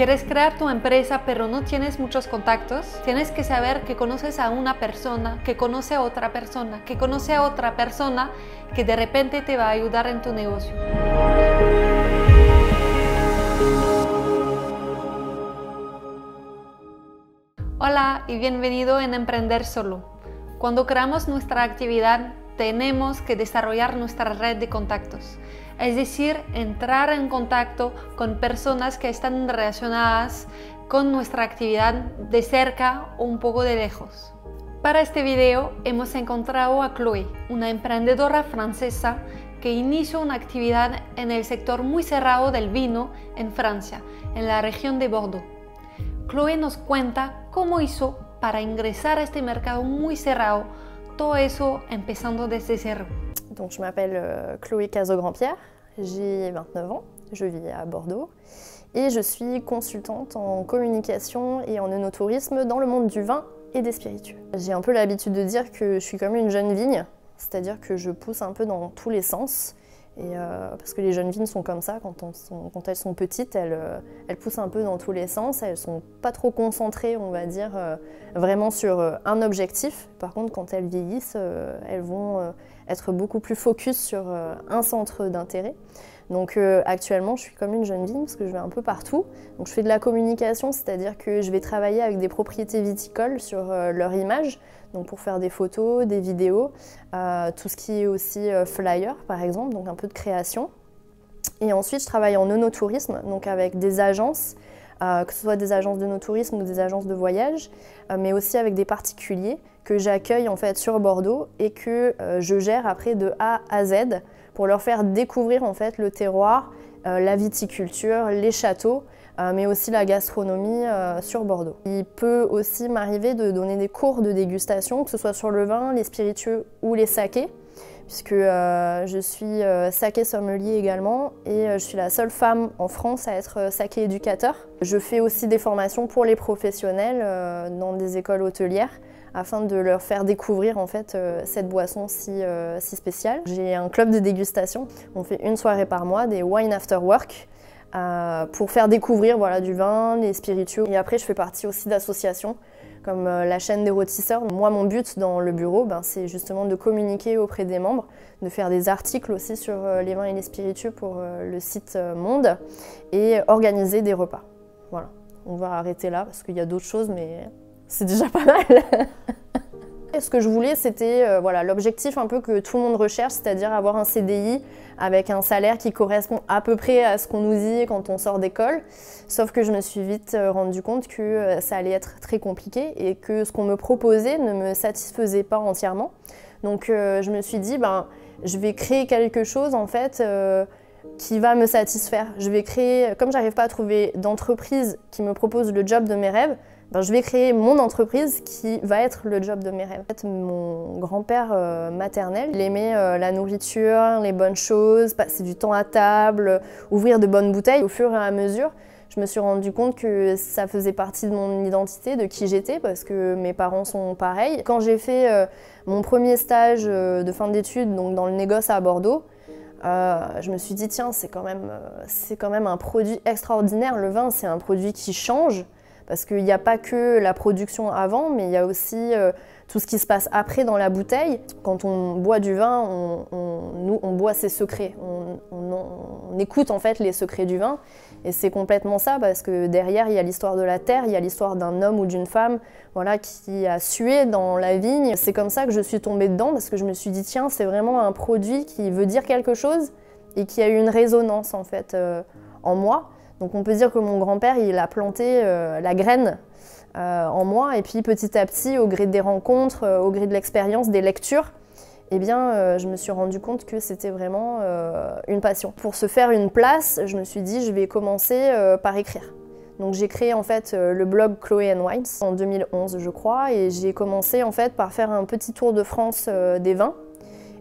¿Quieres crear tu empresa pero no tienes muchos contactos? Tienes que saber que conoces a una persona, que conoce a otra persona, que conoce a otra persona, que de repente te va a ayudar en tu negocio. Hola y bienvenido en Emprender Solo. Cuando creamos nuestra actividad, tenemos que desarrollar nuestra red de contactos, es decir, entrar en contacto con personas que están relacionadas con nuestra actividad de cerca o un poco de lejos. Para este video hemos encontrado a Chloé, una emprendedora francesa que inició una actividad en el sector muy cerrado del vino en Francia, en la región de Bordeaux. Chloé nos cuenta cómo hizo para ingresar a este mercado muy cerrado, todo eso empezando desde cero. Donc, je m'appelle Chloé Cazot-Grandpierre, j'ai 29 ans, je vis à Bordeaux et je suis consultante en communication et en œnotourisme dans le monde du vin et des spiritueux. J'ai un peu l'habitude de dire que je suis comme une jeune vigne, c'est-à-dire que je pousse un peu dans tous les sens. Et parce que les jeunes vignes sont comme ça, quand elles sont petites, elles poussent un peu dans tous les sens, elles ne sont pas trop concentrées, on va dire, vraiment sur un objectif. Par contre, quand elles vieillissent, elles vont être beaucoup plus focus sur un centre d'intérêt. Donc actuellement, je suis comme une jeune vigne parce que je vais un peu partout. Donc je fais de la communication, c'est-à-dire que je vais travailler avec des propriétés viticoles sur leur image, donc pour faire des photos, des vidéos, tout ce qui est aussi flyer par exemple, donc un peu de création. Et ensuite, je travaille en œnotourisme, donc avec des agences, que ce soit des agences d'œnotourisme ou des agences de voyage, mais aussi avec des particuliers que j'accueille en fait sur Bordeaux et que je gère après de A à Z pour leur faire découvrir en fait le terroir, la viticulture, les châteaux, mais aussi la gastronomie sur Bordeaux. Il peut aussi m'arriver de donner des cours de dégustation, que ce soit sur le vin, les spiritueux ou les sakés, puisque je suis saké sommelier également et je suis la seule femme en France à être saké éducateur. Je fais aussi des formations pour les professionnels dans des écoles hôtelières afin de leur faire découvrir en fait cette boisson si spéciale. J'ai un club de dégustation, on fait une soirée par mois, des wine after work, pour faire découvrir voilà, du vin, les spiritueux. Et après je fais partie aussi d'associations comme la chaîne des rôtisseurs. Moi mon but dans le bureau, c'est justement de communiquer auprès des membres, de faire des articles aussi sur les vins et les spiritueux pour le site Monde et organiser des repas. Voilà, on va arrêter là parce qu'il y a d'autres choses mais c'est déjà pas mal. Et ce que je voulais, c'était voilà, l'objectif un peu que tout le monde recherche, c'est-à-dire avoir un CDI avec un salaire qui correspond à peu près à ce qu'on nous dit quand on sort d'école. Sauf que je me suis vite rendu compte que ça allait être très compliqué et que ce qu'on me proposait ne me satisfaisait pas entièrement. Donc je me suis dit, je vais créer quelque chose en fait qui va me satisfaire. Je vais créer, comme j'arrive pas à trouver d'entreprise qui me propose le job de mes rêves, je vais créer mon entreprise qui va être le job de mes rêves. En fait, mon grand-père maternel, il aimait la nourriture, les bonnes choses, passer du temps à table, ouvrir de bonnes bouteilles. Au fur et à mesure, je me suis rendu compte que ça faisait partie de mon identité, de qui j'étais, parce que mes parents sont pareils. Quand j'ai fait mon premier stage de fin d'études donc dans le négoce à Bordeaux, je me suis dit tiens, c'est quand même un produit extraordinaire. Le vin, c'est un produit qui change. Parce qu'il n'y a pas que la production avant, mais il y a aussi tout ce qui se passe après dans la bouteille. Quand on boit du vin, on boit ses secrets. On écoute en fait les secrets du vin. Et c'est complètement ça, parce que derrière, il y a l'histoire de la terre, il y a l'histoire d'un homme ou d'une femme voilà, qui a sué dans la vigne. C'est comme ça que je suis tombée dedans, parce que je me suis dit, tiens, c'est vraiment un produit qui veut dire quelque chose et qui a eu une résonance en fait en moi. Donc on peut dire que mon grand-père, il a planté la graine en moi et puis petit à petit, au gré des rencontres, au gré de l'expérience, des lectures, eh bien, je me suis rendu compte que c'était vraiment une passion. Pour se faire une place, je me suis dit je vais commencer par écrire. Donc j'ai créé en fait le blog Chloé & Wines en 2011 je crois et j'ai commencé en fait par faire un petit tour de France des vins.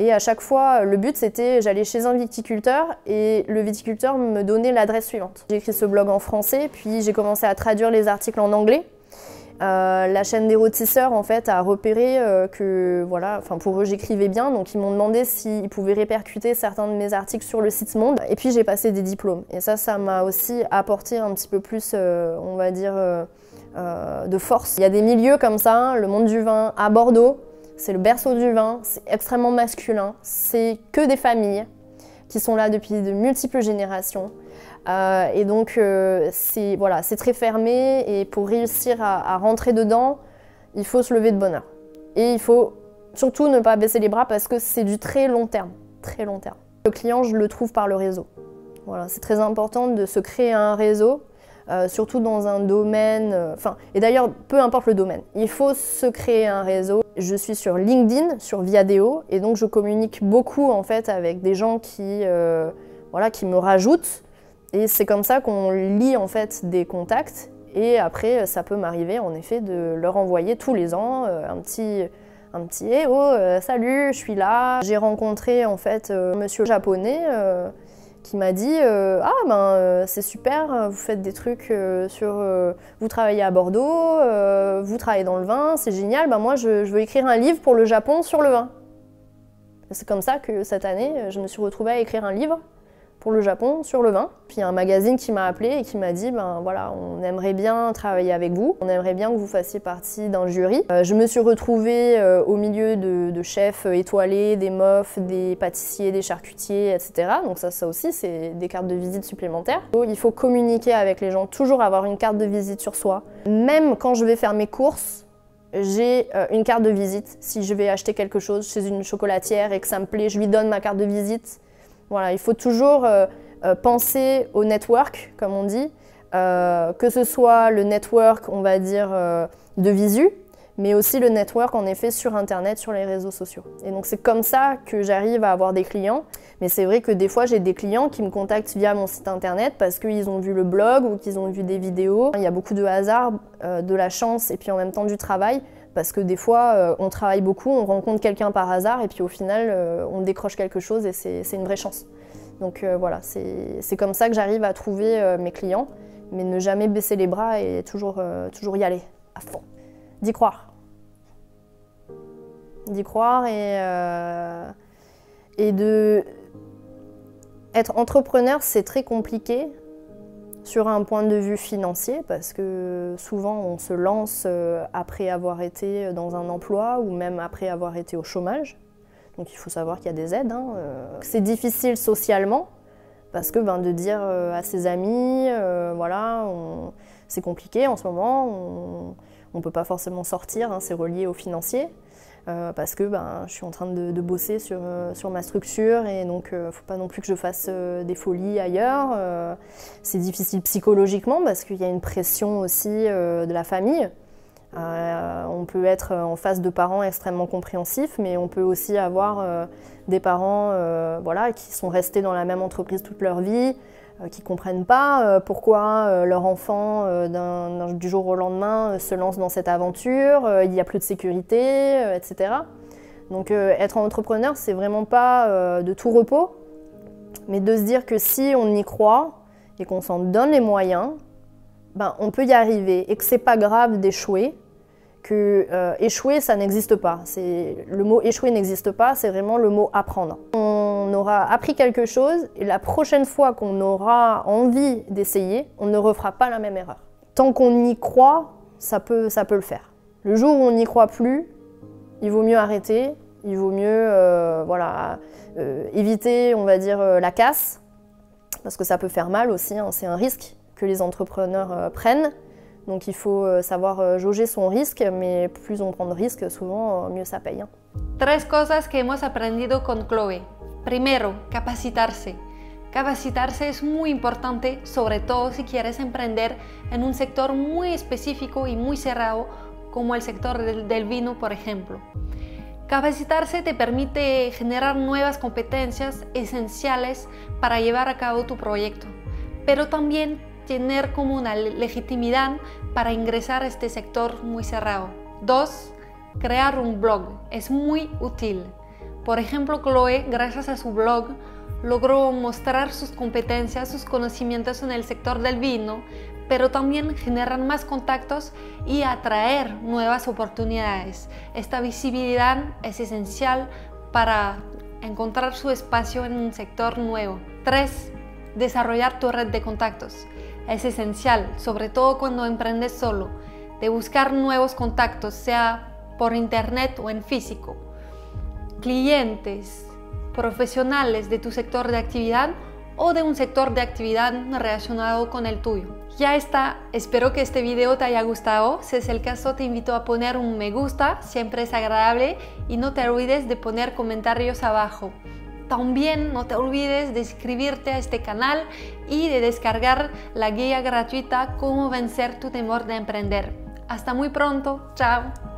Et à chaque fois, le but c'était, j'allais chez un viticulteur et le viticulteur me donnait l'adresse suivante. J'ai écrit ce blog en français, puis j'ai commencé à traduire les articles en anglais. La chaîne des rôtisseurs en fait a repéré que voilà, pour eux j'écrivais bien, donc ils m'ont demandé s'ils pouvaient répercuter certains de mes articles sur le site Monde. Et puis j'ai passé des diplômes et ça m'a aussi apporté un petit peu plus, on va dire, de force. Il y a des milieux comme ça, le monde du vin à Bordeaux, c'est le berceau du vin, c'est extrêmement masculin, c'est que des familles qui sont là depuis de multiples générations. Et donc c'est très fermé et pour réussir à rentrer dedans, il faut se lever de bonne heure. Et il faut surtout ne pas baisser les bras parce que c'est du très long terme, très long terme. Le client, je le trouve par le réseau. Voilà, c'est très important de se créer un réseau, surtout dans un domaine, et d'ailleurs peu importe le domaine, il faut se créer un réseau. Je suis sur LinkedIn, sur Viadeo, et donc je communique beaucoup en fait avec des gens qui me rajoutent. Et c'est comme ça qu'on lie en fait des contacts et après ça peut m'arriver en effet de leur envoyer tous les ans un petit hey, oh salut, je suis là. J'ai rencontré en fait monsieur japonais qui m'a dit c'est super, vous faites des trucs vous travaillez à Bordeaux, vous travaillez dans le vin, c'est génial, moi je veux écrire un livre pour le Japon sur le vin. C'est comme ça que cette année je me suis retrouvée à écrire un livre pour le Japon sur le vin. Puis il y a un magazine qui m'a appelé et qui m'a dit on aimerait bien travailler avec vous, on aimerait bien que vous fassiez partie d'un jury. Je me suis retrouvée au milieu de chefs étoilés, des mofs, des pâtissiers, des charcutiers, etc. Donc ça aussi c'est des cartes de visite supplémentaires. Il faut communiquer avec les gens, toujours avoir une carte de visite sur soi. Même quand je vais faire mes courses, j'ai une carte de visite. Si je vais acheter quelque chose chez une chocolatière et que ça me plaît, je lui donne ma carte de visite. Voilà, il faut toujours penser au network, comme on dit, que ce soit le network, on va dire, de visu, mais aussi le network, en effet, sur Internet, sur les réseaux sociaux. Et donc, c'est comme ça que j'arrive à avoir des clients. Mais c'est vrai que des fois, j'ai des clients qui me contactent via mon site Internet parce qu'ils ont vu le blog ou qu'ils ont vu des vidéos. Il y a beaucoup de hasard, de la chance et puis en même temps du travail. Parce que des fois, on travaille beaucoup, on rencontre quelqu'un par hasard et puis au final, on décroche quelque chose et c'est une vraie chance. Donc voilà, c'est comme ça que j'arrive à trouver mes clients, mais ne jamais baisser les bras et toujours y aller à fond. D'y croire. D'y croire et de... Être entrepreneur, c'est très compliqué. Sur un point de vue financier, parce que souvent on se lance après avoir été dans un emploi ou même après avoir été au chômage. Donc il faut savoir qu'il y a des aides. C'est difficile socialement, parce que de dire à ses amis, c'est compliqué en ce moment, on ne peut pas forcément sortir, c'est relié au financier. Parce que je suis en train de bosser sur ma structure et donc il ne faut pas non plus que je fasse des folies ailleurs. C'est difficile psychologiquement parce qu'il y a une pression aussi de la famille. On peut être en face de parents extrêmement compréhensifs, mais on peut aussi avoir des parents qui sont restés dans la même entreprise toute leur vie, qui ne comprennent pas pourquoi leur enfant, du jour au lendemain, se lance dans cette aventure, il n'y a plus de sécurité, etc. Donc être entrepreneur, c'est vraiment pas de tout repos, mais de se dire que si on y croit et qu'on s'en donne les moyens, on peut y arriver et que c'est pas grave d'échouer, que échouer, ça n'existe pas. Le mot échouer n'existe pas, c'est vraiment le mot apprendre. On aura appris quelque chose et la prochaine fois qu'on aura envie d'essayer, on ne refera pas la même erreur. Tant qu'on y croit, ça peut le faire. Le jour où on n'y croit plus, il vaut mieux arrêter, il vaut mieux éviter, on va dire, la casse, parce que ça peut faire mal aussi, c'est un risque que les entrepreneurs prennent. Donc il faut savoir jauger son risque, mais plus on prend de risques, souvent mieux ça paye. Tres cosas que hemos aprendido con Chloe. Primero, capacitarse. Capacitarse es muy importante, sobre todo si quieres emprender en un sector muy específico y muy cerrado, como el sector del vino, por ejemplo. Capacitarse te permite generar nuevas competencias esenciales para llevar a cabo tu proyecto, pero también tener como una legitimidad para ingresar a este sector muy cerrado. 2. Crear un blog es muy útil. Por ejemplo, Chloe, gracias a su blog, logró mostrar sus competencias, sus conocimientos en el sector del vino, pero también generar más contactos y atraer nuevas oportunidades. Esta visibilidad es esencial para encontrar su espacio en un sector nuevo. 3. Desarrollar tu red de contactos. Es esencial, sobre todo cuando emprendes solo, de buscar nuevos contactos, sea por internet o en físico. Clientes, profesionales de tu sector de actividad o de un sector de actividad relacionado con el tuyo. Ya está, espero que este video te haya gustado. Si es el caso, te invito a poner un me gusta, siempre es agradable, y no te olvides de poner comentarios abajo. También no te olvides de suscribirte a este canal y de descargar la guía gratuita Cómo vencer tu temor de emprender. Hasta muy pronto, chao.